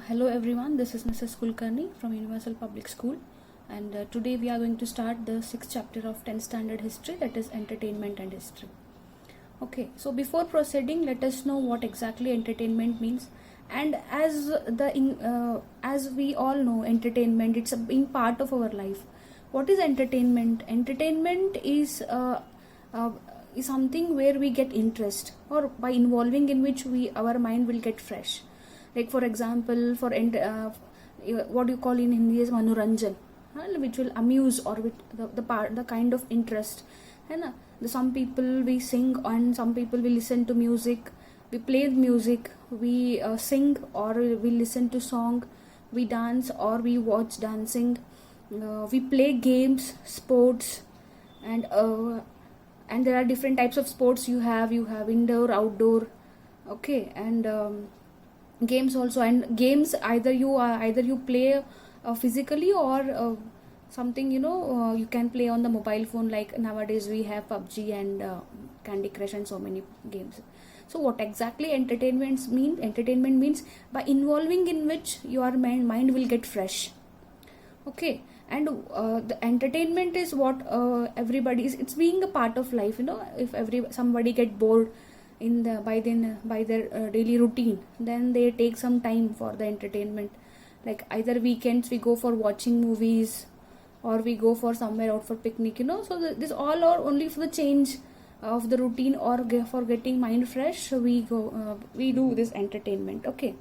Hello everyone, this is Mrs. Kulkarni from Universal Public School, and today we are going to start the 6th chapter of 10th standard history, that is entertainment and history. Okay, so before proceeding, let us know what exactly entertainment means. And as we all know, entertainment, it's a being part of our life. What is entertainment? Entertainment is something where we get interest, or by involving in which our mind will get fresh. Like for example, what you call in Hindi is manoranjan, which will amuse, or with the kind of interest. Some people we sing, and some people we listen to music. We play music, we sing, or we listen to song. We dance, or we watch dancing. We play games, sports, and there are different types of sports. You have indoor, outdoor. Okay, and games also. And games, either you play physically, or something you can play on the mobile phone. Like nowadays we have PUBG and Candy Crush and so many games. So what exactly entertainment means by involving in which your mind will get fresh. Okay, and the entertainment is what everybody is. It's being a part of life. If somebody get bored by their daily routine, then they take some time for the entertainment. Like either weekends we go for watching movies, or we go for somewhere out for picnic. So this all are only for the change of the routine, or for getting mind fresh. So we do this entertainment. Okay,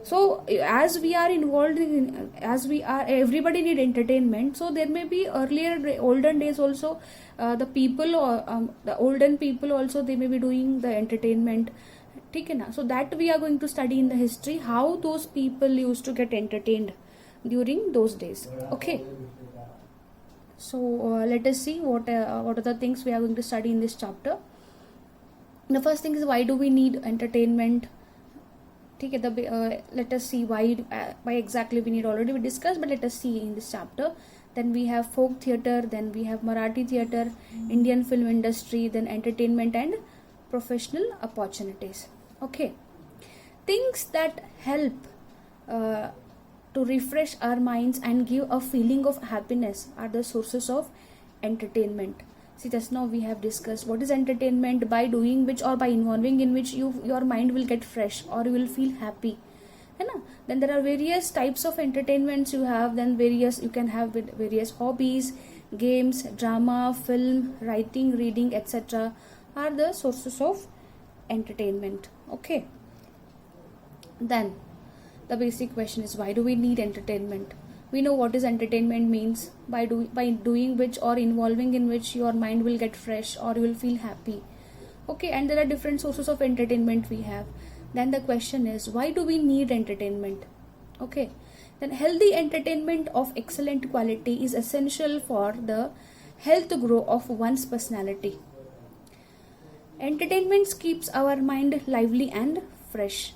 so as we are involved in, everybody need entertainment. So there may be olden days also, the people, or the olden people also, they may be doing the entertainment. So that we are going to study in the history, how those people used to get entertained during those days. Okay, so let us see what are the things we are going to study in this chapter. The first thing is, why do we need entertainment? Let us see why exactly we need. Already we discussed, but let us see in this chapter. Then we have folk theatre, then we have Marathi theatre, Indian film industry, then entertainment and professional opportunities. Okay, things that help to refresh our minds and give a feeling of happiness are the sources of entertainment. See, just now we have discussed what is entertainment, by doing which or by involving in which your mind will get fresh, or you will feel happy. Then there are various types of entertainments you have. Then you can have various hobbies, games, drama, film, writing, reading, etc. are the sources of entertainment. Okay, then the basic question is, why do we need entertainment? We know what is entertainment means, by doing which or involving in which your mind will get fresh, or you will feel happy. Okay, and there are different sources of entertainment we have. Then the question is, why do we need entertainment? Okay, then healthy entertainment of excellent quality is essential for the health growth of one's personality. Entertainment keeps our mind lively and fresh.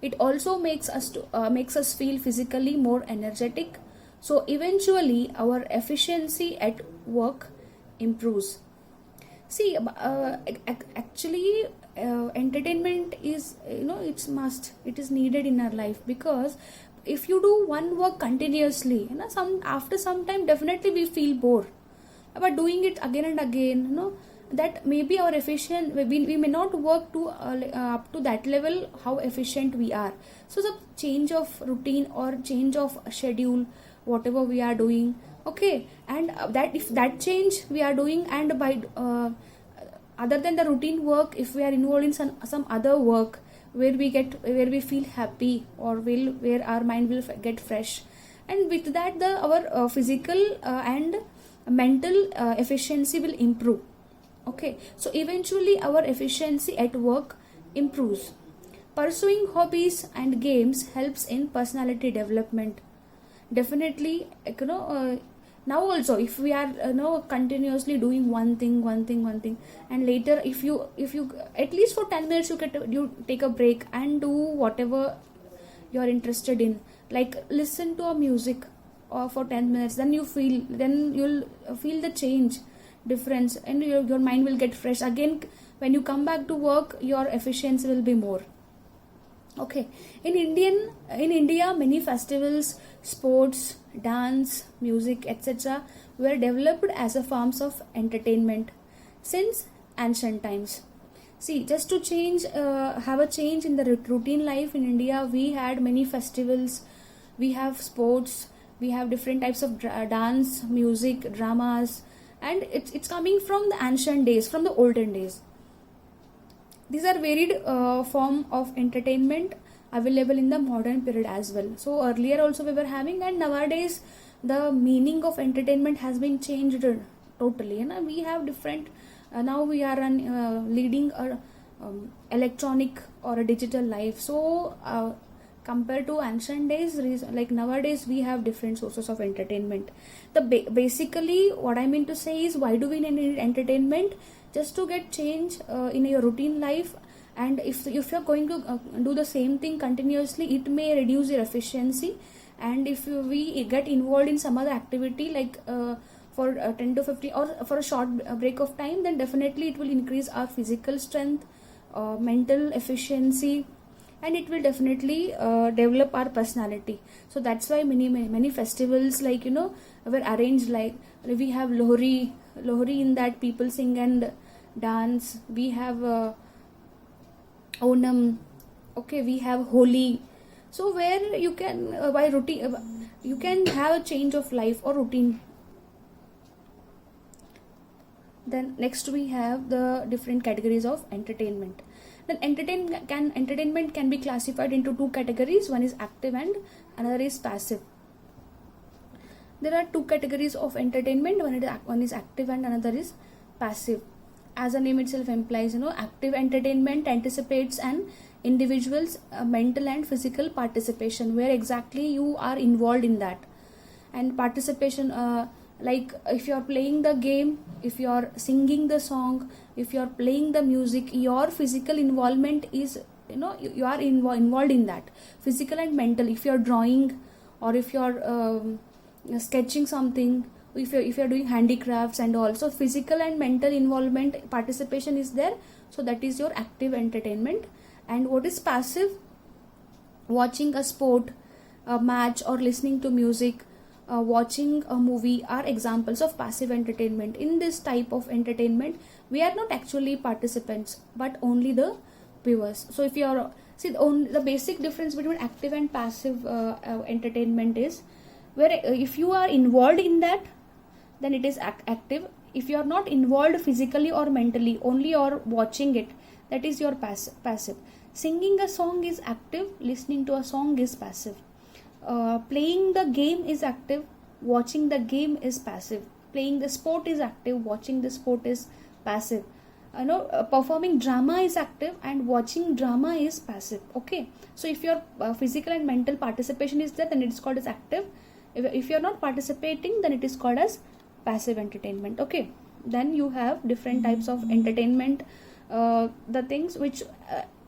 It also makes us feel physically more energetic. So eventually our efficiency at work improves. See, actually, entertainment is, it's must. It is needed in our life, because if you do one work continuously, after some time definitely we feel bored. But doing it again and again, that maybe our efficient, we may not work to up to that level how efficient we are. So the change of routine or change of schedule, whatever we are doing. Okay, and that if that change we are doing, and by other than the routine work, if we are involved in some other work where we feel happy, or where our mind will get fresh, and with that our physical and mental efficiency will improve. Okay, so eventually our efficiency at work improves. Pursuing hobbies and games helps in personality development. Definitely, now also, if we are continuously doing one thing, and later if you at least for 10 minutes you take a break and do whatever you are interested in, like listen to a music or for 10 minutes, then you'll feel the change difference, and your mind will get fresh again. When you come back to work, your efficiency will be more. Okay, in India, many festivals, sports, dance, music, etc. were developed as a forms of entertainment since ancient times. See, just to have a change in the routine life in India, we had many festivals, we have sports, we have different types of dance, music, dramas, and it's coming from the ancient days, from the olden days. These are varied form of entertainment available in the modern period as well. So earlier also we were having, and nowadays the meaning of entertainment has been changed totally. And we have different. Now we are leading a electronic or a digital life. So compared to ancient days, like nowadays we have different sources of entertainment. The basically what I mean to say is, why do we need entertainment? Just to get change in your routine life, and if you're going to do the same thing continuously, it may reduce your efficiency. And if we get involved in some other activity, like for 10 to 15 or for a short break of time, then definitely it will increase our physical strength, mental efficiency, and it will definitely develop our personality. So that's why many festivals, like were arranged, like we have Lohri, in that people sing and dance. We have Onam, okay, we have Holi. So where you can by routine you can have a change of life or routine. Then next we have the different categories of entertainment. Then entertainment can be classified into two categories. One is active and another is passive. There are two categories of entertainment. One is active and another is passive. As the name itself implies, active entertainment anticipates an individual's mental and physical participation, where exactly you are involved in that. And participation, like if you are playing the game, if you are singing the song, if you are playing the music, your physical involvement is, you are involved in that, physical and mental. If you are drawing, or if you are sketching something, if you are doing handicrafts and all, so physical and mental involvement, participation is there. So that is your active entertainment. And what is passive? Watching a sport, a match, or listening to music, watching a movie are examples of passive entertainment. In this type of entertainment, we are not actually participants, but only the viewers. So if you are, see, the basic difference between active and passive entertainment is, where if you are involved in that, then it is active. If you are not involved physically or mentally, only you are watching it, that is your passive. Singing a song is active, listening to a song is passive. Playing the game is active, watching the game is passive. Playing the sport is active, watching the sport is passive. Performing drama is active, and watching drama is passive. Okay, so if your physical and mental participation is there, then it is called as active. If you are not participating, then it is called as passive entertainment. Okay, then you have different types of entertainment, the things which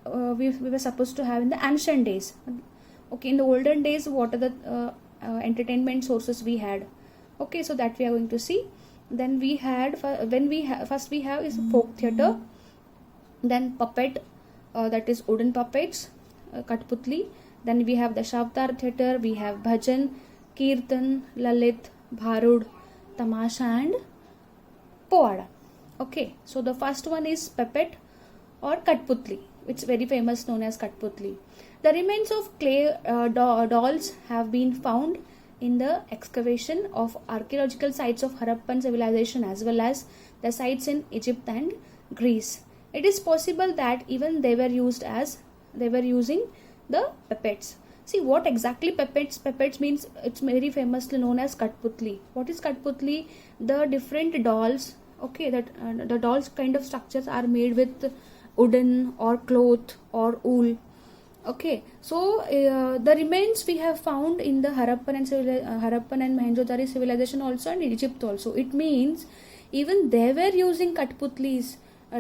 we were supposed to have in the ancient days. Okay, in the olden days, what are the entertainment sources we had? Okay, so that we are going to see. Then we had first we have is folk theatre, then puppet, that is wooden puppets, Katputli. Then we have the Shavtar theatre, we have bhajan, kirtan, lalit, bharud, tamasha, and poada. Okay, so the first one is puppet or Katputli, which is very famous, known as Katputli. The remains of clay dolls have been found in the excavation of archaeological sites of Harappan civilization, as well as the sites in Egypt and Greece. It is possible that even they were using the puppets. See, what exactly puppets? Puppets means, it's very famously known as Katputli. What is Katputli? The different dolls. Okay, that the dolls kind of structures are made with wooden or cloth or wool. Okay, so the remains we have found in the Harappan and Mohenjo-daro civilization also, and Egypt also. It means even they were using Katputlis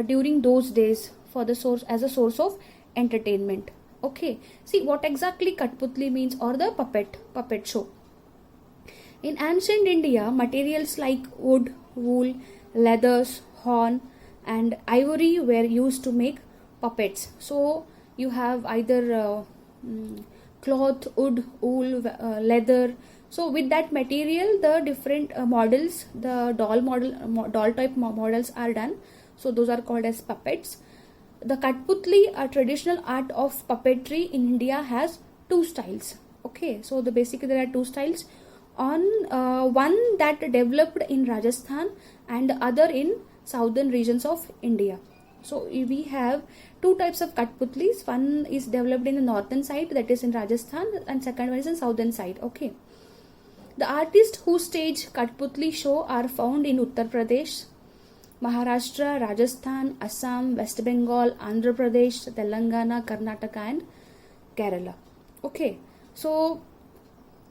during those days for the source, as a source of entertainment. Okay, see what exactly Katputli means, or the puppet show. In ancient India, materials like wood, wool, leathers, horn, and ivory were used to make puppets. So you have either cloth, wood, wool, leather. So with that material, the different models, the doll type models are done. So those are called as puppets. The Katputli, a traditional art of puppetry in India, has two styles. Okay, so basically there are two styles. On one that developed in Rajasthan and the other in southern regions of India. So we have two types of Katputlis. One is developed in the northern side, that is in Rajasthan, and second one is in southern side. Okay. The artists who stage Katputli show are found in Uttar Pradesh, Maharashtra, Rajasthan, Assam, West Bengal, Andhra Pradesh, Telangana, Karnataka, and Kerala. Okay, so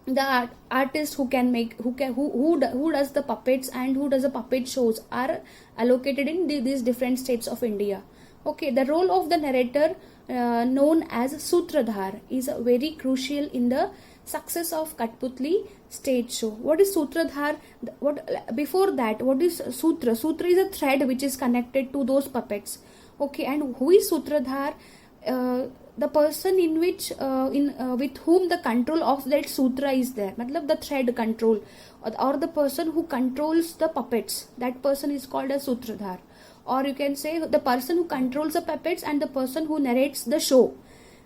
the artist who does the puppets and who does the puppet shows are allocated in these different states of India. Okay, the role of the narrator, known as Sutradhar, is very crucial in the success of Katputli stage show. What is Sutradhar? Before that, what is Sutra? Sutra is a thread which is connected to those puppets. Okay, and who is Sutradhar? The person in which with whom the control of that sutra is there, matlab the thread control, or the person who controls the puppets, that person is called a Sutradhar. Or you can say the person who controls the puppets and the person who narrates the show,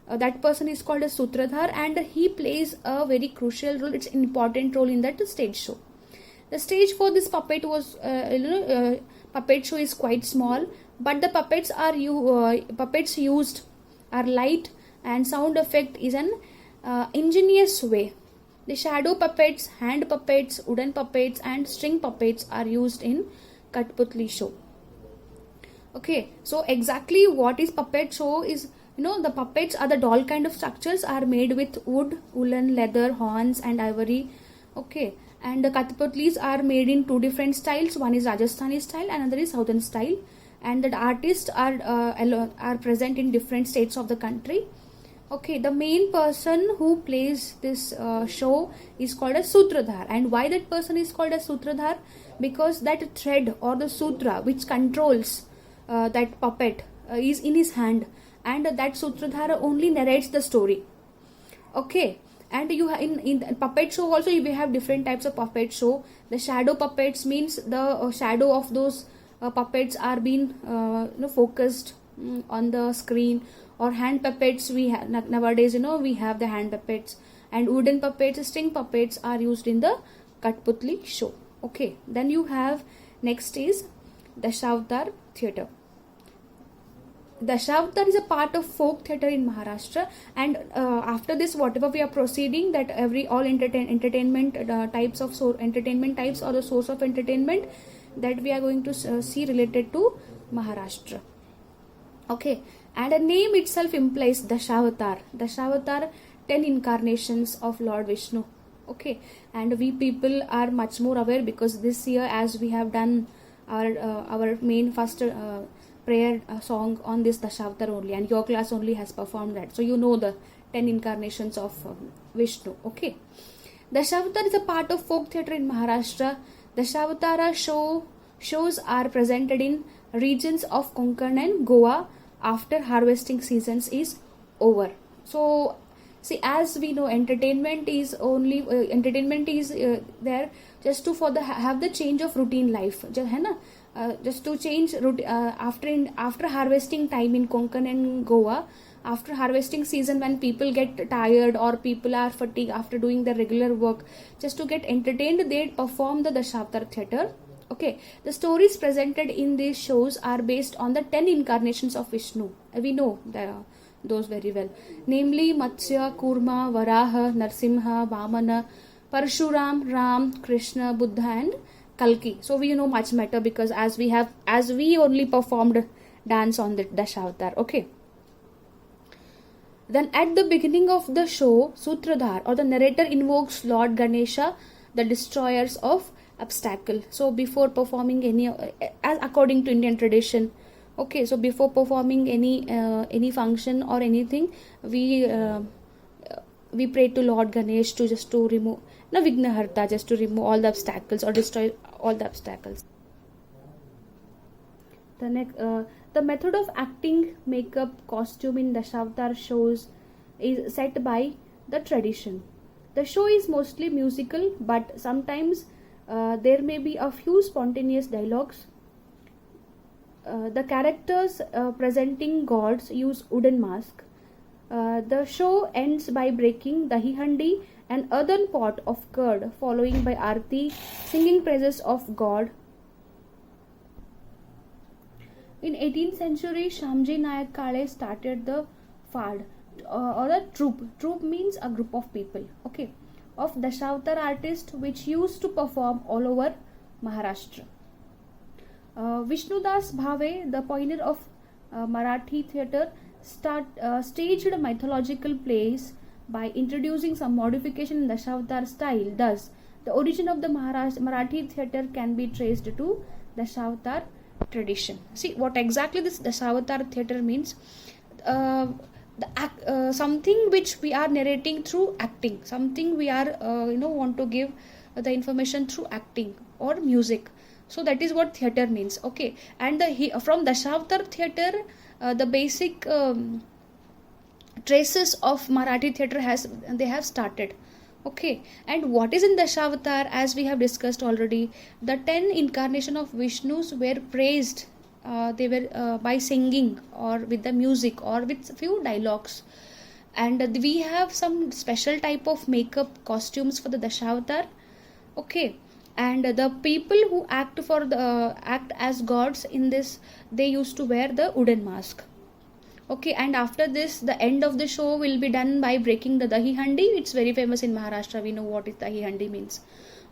that person is called a Sutradhar, and he plays a very crucial role. It's an important role in that stage show. The stage for this puppet was puppet show is quite small, but the puppets used are light, and sound effect is an ingenious way. The shadow puppets, hand puppets, wooden puppets, and string puppets are used in Katputli show. Okay, so exactly what is puppet show is, the puppets are the doll kind of structures, are made with wood, woolen, leather, horns, and ivory. Okay, and the Katputlis are made in two different styles. One is Rajasthani style, another is Southern style. And the artists are present in different states of the country. Okay, the main person who plays this show is called a Sutradhar. And why that person is called a Sutradhar? Because that thread or the sutra which controls that puppet is in his hand, and that Sutradhar only narrates the story. Okay, and you in puppet show also we have different types of puppet show. The shadow puppets means the shadow of those puppets are being focused on the screen. Or hand puppets, we have nowadays we have the hand puppets, and wooden puppets, string puppets are used in the Katputli show. Okay, then you have next is Dashavatar theatre. Dashavatar is a part of folk theatre in Maharashtra, and after this whatever we are proceeding, that all entertainment types or the source of entertainment that we are going to see related to Maharashtra. Okay, and a name itself implies Dashavatar. Dashavatar, 10 incarnations of Lord Vishnu. Okay, and we people are much more aware because this year, as we have done our main first prayer song on this Dashavatar only, and your class only has performed that, so the 10 incarnations of Vishnu. Okay, Dashavatar is a part of folk theatre in Maharashtra. Dashavatara shows are presented in regions of Konkan and Goa after harvesting seasons is over. So see, as we know, entertainment is there just to have the change of routine life, just to change after harvesting time in Konkan and Goa. After harvesting season, when people get tired or people are fatigued after doing their regular work, just to get entertained, they perform the Dashavatar theatre. Okay, the stories presented in these shows are based on the 10 incarnations of Vishnu. We know those very well, namely Matsya, Kurma, Varaha, Narsimha, Vamana, Parshuram, Ram, Krishna, Buddha, and Kalki. So we know much better because as we only performed dance on the Dashavatar. Okay. Then at the beginning of the show, Sutradhar or the narrator invokes Lord Ganesha, the destroyers of obstacle. So before performing any, as according to Indian tradition, okay, so before performing any function or anything, we pray to Lord Ganesh to remove Vignaharta, just to remove all the obstacles or destroy all the obstacles. The method of acting, makeup, costume in Dashavatar shows is set by the tradition. The show is mostly musical, but sometimes there may be a few spontaneous dialogues. The characters presenting gods use wooden masks. The show ends by breaking dahi handi, an earthen pot of curd, following by Aarti, singing praises of God. In 18th century, Shamji Nayak Kale started the fad or the troupe. Troupe means a group of people, okay, of Dashavatar artists which used to perform all over Maharashtra. Vishnudas Bhave, the pioneer of Marathi theatre, staged mythological plays by introducing some modification in Dashavatar style. Thus, the origin of the Marathi theatre can be traced to Dashavatar tradition. See what exactly this Dashavatar theatre means. Something which we are narrating through acting, something we are want to give the information through acting or music. So that is what theatre means, okay. And from Dashavatar theatre, the basic traces of Marathi theatre have started, okay. And what is in Dashavatar, as we have discussed already, the 10 incarnation of Vishnus were praised. They were by singing or with the music or with few dialogues. And we have some special type of makeup costumes for the Dashavatar, okay. And the people who act as gods in this, they used to wear the wooden mask, okay. And after this, the end of the show will be done by breaking the dahi handi. It's very famous in Maharashtra. We know what is dahi handi means,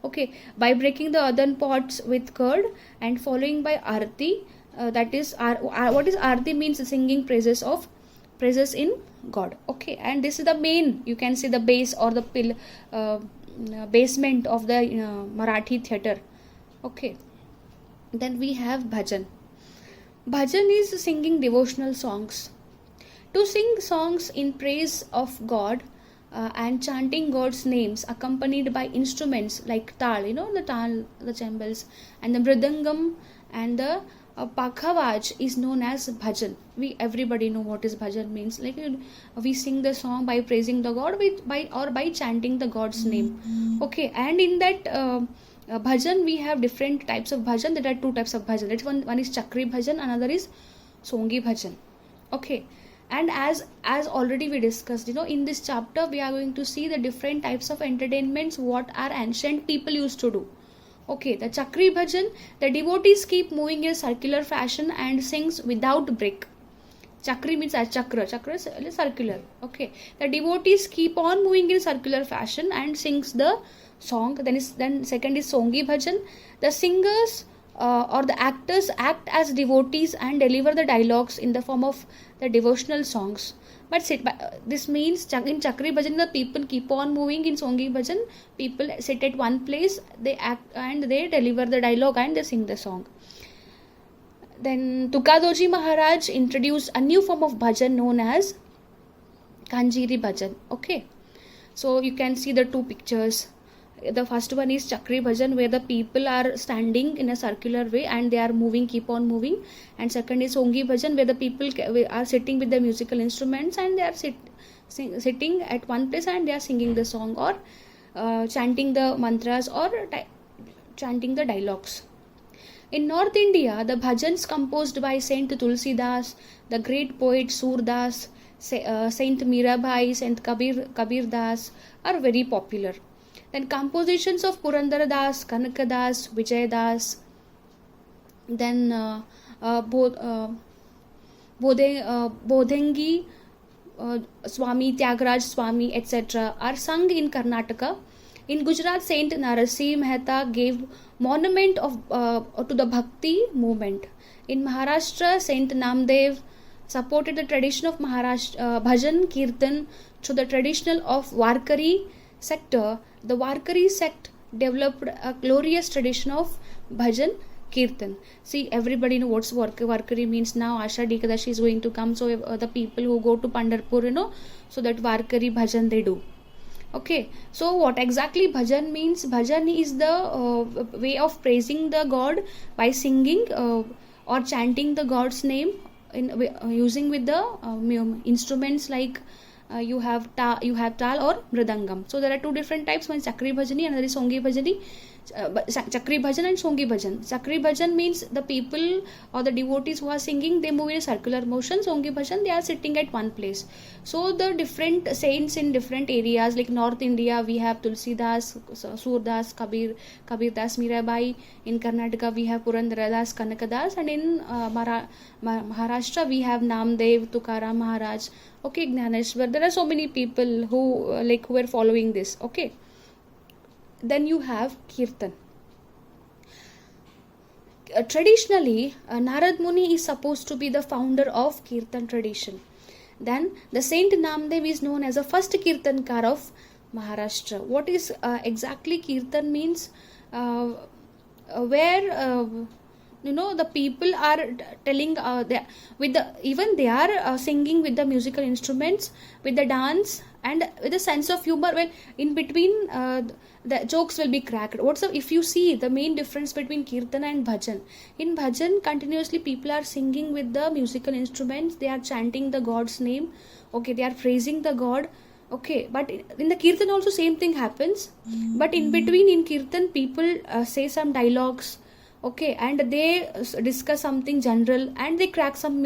okay. By breaking the earthen pots with curd and following by Aarti. That is what is Aarti means, singing praises in God, okay. And this is the main, you can see the base or the basement of the Marathi theatre, okay. Then we have bhajan. Bhajan is singing devotional songs. To sing songs in praise of God and chanting God's names accompanied by instruments like tal, the tal, the cymbals, and the mridangam, and the pakhavaj is known as bhajan. Everybody know what is bhajan means. Like we sing the song by praising the God by chanting the God's name, okay. And in that bhajan, we have different types of bhajan. There are two types of bhajan. That's one is chakri bhajan, another is songi bhajan, okay. And as already we discussed, in this chapter we are going to see the different types of entertainments what our ancient people used to do, okay. The chakri bhajan, the devotees keep moving in a circular fashion and sings without break. Chakri means as chakra is circular, okay. The devotees keep on moving in circular fashion and sings the song. Then second is songi bhajan. The singers or the actors act as devotees and deliver the dialogues in the form of the devotional songs. But this means in chakri bhajan the people keep on moving. In songi bhajan, people sit at one place, they act and they deliver the dialogue and they sing the song. Then Tukadoji Maharaj introduced a new form of bhajan known as Kanjiri bhajan, okay. So you can see the two pictures. The first one is chakri bhajan, where the people are standing in a circular way and they are moving, keep on moving. And second is songi bhajan, where the people are sitting with the musical instruments and they are sitting at one place and they are singing the song or chanting the mantras or chanting the dialogues. In North India, the bhajans composed by Saint Tulsidas, the great poet Surdas, Saint Mirabai, Saint Kabir Das are very popular. Then compositions of Purandara Das, Kanaka Das, Vijay Das, then Bodhengi Swami, Tyagraj Swami, etc. are sung in Karnataka. In Gujarat, Saint Narasimha Mehta gave monument to the Bhakti movement. In Maharashtra, Saint Namdev supported the tradition of Bhajan Kirtan through the traditional of Warkari sector. The Warkari sect developed a glorious tradition of Bhajan Kirtan. See, everybody knows what Warkari means now. Ashadhi Ekadashi is going to come, so the people who go to Pandharpur, so that Warkari Bhajan they do. Okay, so what exactly bhajan means? Bhajan is the way of praising the God by singing or chanting the God's name using with the instruments like you have tal or mridangam. So there are two different types. One is chakri bhajani, another is songi bhajani. Chakri bhajan and songi bhajan. Chakri bhajan means the people or the devotees who are singing, they move in a circular motion. Songi bhajan, they are sitting at one place. So the different saints in different areas, like North India, we have Tulsi Das, Surdas, Kabir Das, Mirabai. In Karnataka, we have Purandaradas, Kanakadas, and in Maharashtra, we have Namdev, Tukaram Maharaj. Okay, Gnaneshwar. There are so many people who who are following this. Okay. Then you have Kirtan. Traditionally, Narad Muni is supposed to be the founder of Kirtan tradition. Then the Saint Namdev is known as the first Kirtankar of Maharashtra. What is exactly Kirtan means? Where the people are telling they are singing with the musical instruments, with the dance, and with a sense of humor. Well, in between the jokes will be cracked. If you see the main difference between kirtan and bhajan, in bhajan continuously people are singing with the musical instruments, they are chanting the god's name, okay, they are praising the god, okay. But in the kirtan also same thing happens, but in between in kirtan people say some dialogues, okay, and they discuss something general, and they crack some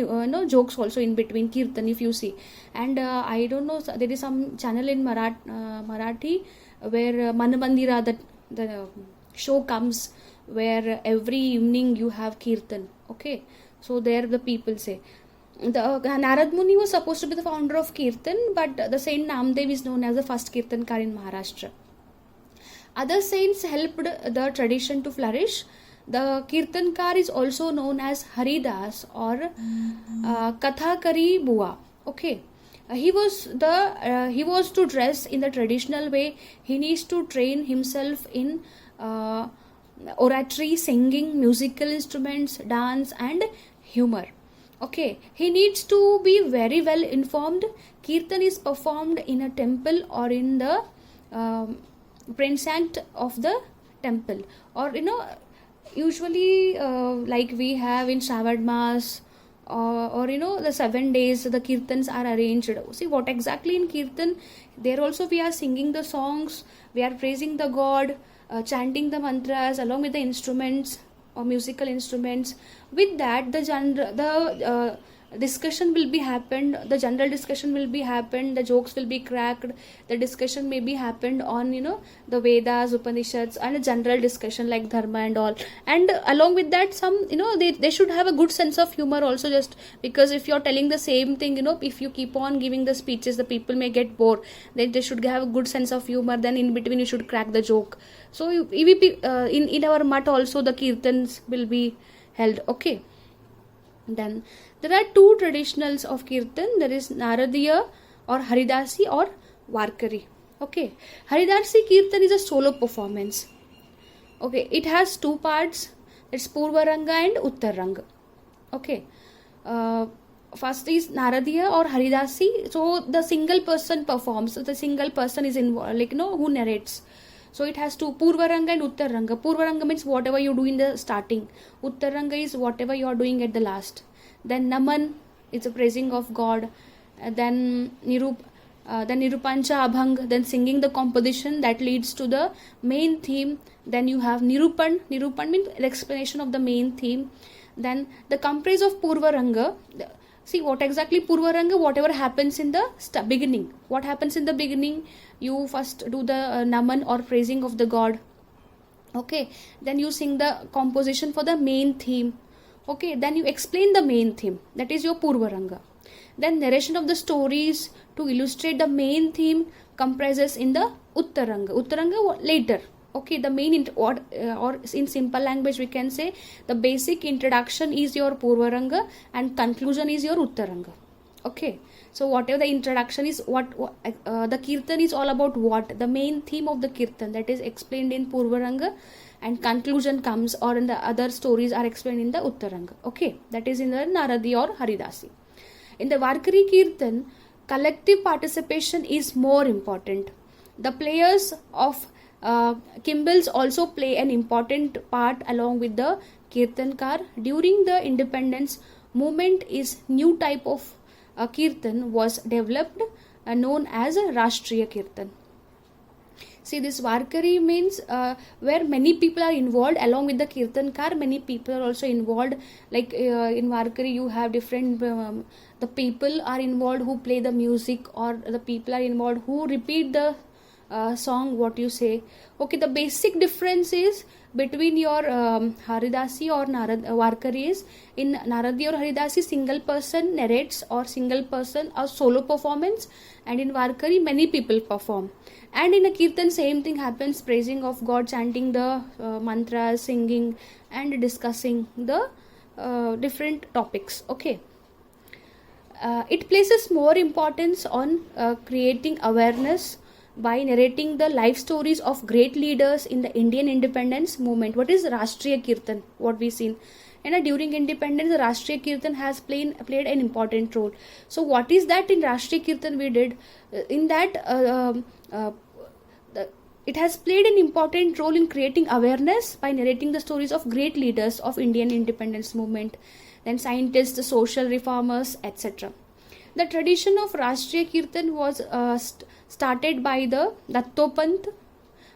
jokes also in between kirtan, if you see. And I don't know, there is some channel in Marathi where Manamandira, the show comes, where every evening you have kirtan, okay. So there the people say the Narad Muni was supposed to be the founder of kirtan, but the Saint Namdev is known as the first kirtankar in Maharashtra. Other saints helped the tradition to flourish. The Kirtankar is also known as Haridas or Kathakari Bua. Okay, he was to dress in the traditional way. He needs to train himself in oratory, singing, musical instruments, dance, and humor. Okay, he needs to be very well informed. Kirtan is performed in a temple or in the precinct of the temple, or usually like we have in Shravan Mas, or the 7 days the kirtans are arranged. See what exactly in kirtan, there also we are singing the songs, we are praising the god, chanting the mantras along with the instruments or musical instruments. With that the discussion will be happened, the general discussion will be happened, the jokes will be cracked, the discussion may be happened on the Vedas, Upanishads, and a general discussion like dharma and all. And along with that, some they should have a good sense of humor also, just because if you're telling the same thing, if you keep on giving the speeches, the people may get bored. They should have a good sense of humor, then in between you should crack the joke. So in our mat also the kirtans will be held, okay. Then there are two traditionals of kirtan. There is Naradiya or Haridasi or Varkari. Okay, Haridasi kirtan is a solo performance. Okay, it has two parts. It's Purvaranga and Uttaranga. Okay, first is Naradiya or Haridasi. So the single person performs. So the single person is involved, who narrates. So it has two, Purvaranga and Uttaranga. Purvaranga means whatever you do in the starting. Uttaranga is whatever you are doing at the last. Then Naman is a praising of God. Then Nirupancha Abhang, then singing the composition that leads to the main theme. Then you have Nirupan. Nirupan means explanation of the main theme. Then the comprise of Purvaranga. See what exactly Purvaranga, whatever happens in the beginning. What happens in the beginning? You first do the Naman or praising of the god. Okay, then you sing the composition for the main theme. Okay, then you explain the main theme. That is your Purvaranga. Then narration of the stories to illustrate the main theme comprises in the Uttaranga. Uttaranga later. Okay, the main or in simple language we can say the basic introduction is your Purvaranga and conclusion is your Uttaranga. Okay, so whatever the introduction is, the kirtan is all about what? The main theme of the kirtan, that is explained in Purvaranga, and conclusion comes or in the other stories are explained in the Uttaranga. Okay, that is in the Naradi or Haridasi. In the Varkari kirtan, collective participation is more important. The players of Kimbles also play an important part along with the Kirtankar. During the independence movement, is new type of kirtan was developed. known as a Rashtriya Kirtan. See, this Varkari means where many people are involved along with the Kirtankar. Many people are also involved. Like in Varkari, you have different. The people are involved who play the music, or the people are involved who repeat the song. What you say? Okay, the basic difference is between your Haridasi or Varkari is in Naradi or Haridasi, single person narrates or single person or solo performance, and in Varkari many people perform. And in a Kirtan, same thing happens, praising of God, chanting the mantras, singing and discussing the different topics. Okay. It places more importance on creating awareness by narrating the life stories of great leaders in the Indian independence movement. What is Rashtriya Kirtan? What we seen. During independence, the Rashtriya Kirtan has played an important role. So what is that in Rashtriya Kirtan we did? In that it has played an important role in creating awareness by narrating the stories of great leaders of Indian independence movement, then scientists, social reformers, etc. The tradition of Rashtriya Kirtan was started by the Dattopant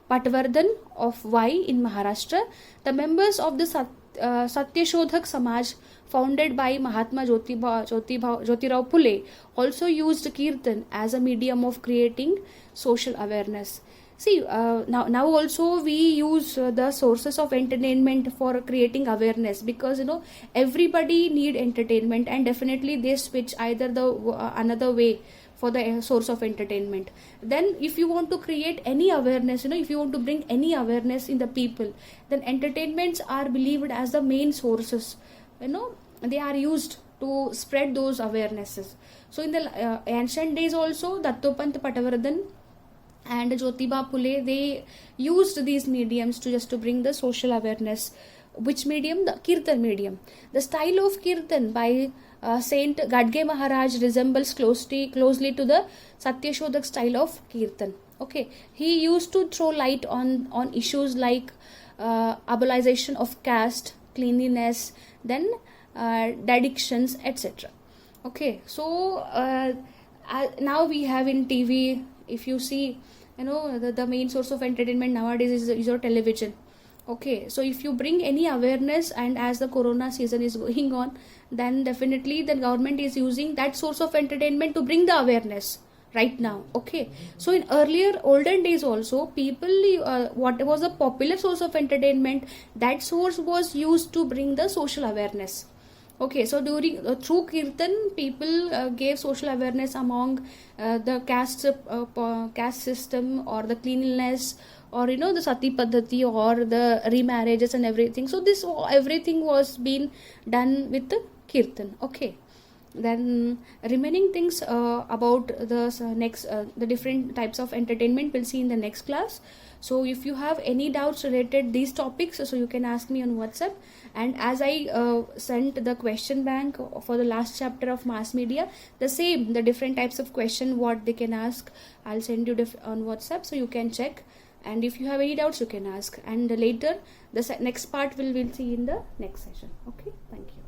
Patwardhan of Y in Maharashtra. The members of the Satyashodhak Samaj, founded by Mahatma Jyotirao Phule, also used Kirtan as a medium of creating social awareness. See, now also we use the sources of entertainment for creating awareness, because everybody need entertainment, and definitely they switch either the another way for the source of entertainment. Then if you want to create any awareness, if you want to bring any awareness in the people, then entertainments are believed as the main sources. They are used to spread those awarenesses. So in the ancient days also, Dattopant Patwardhan and Jyotiba Phule, they used these mediums to bring the social awareness. Which medium? The Kirtan medium. The style of Kirtan by Saint Gadge Maharaj resembles closely to the Satyashodhak style of Kirtan. Okay, he used to throw light on issues like abolition of caste, cleanliness, then addictions, etc. Okay, so now we have in TV, if you see, the main source of entertainment nowadays is your television. Okay, so if you bring any awareness, and as the corona season is going on, then definitely the government is using that source of entertainment to bring the awareness right now. Okay, so in olden days also, people, what was the popular source of entertainment, that source was used to bring the social awareness. Okay, so through Kirtan, people gave social awareness among the caste system, or the cleanliness, or the sati paddhati, or the remarriages and everything. So this everything was being done with the Kirtan. Okay, then remaining things about the next the different types of entertainment we'll see in the next class. So if you have any doubts related these topics, so you can ask me on WhatsApp. And as I sent the question bank for the last chapter of mass media, the different types of question what they can ask, I'll send you on WhatsApp, so you can check. And if you have any doubts, you can ask. And later, the next part we'll see in the next session. Okay, thank you.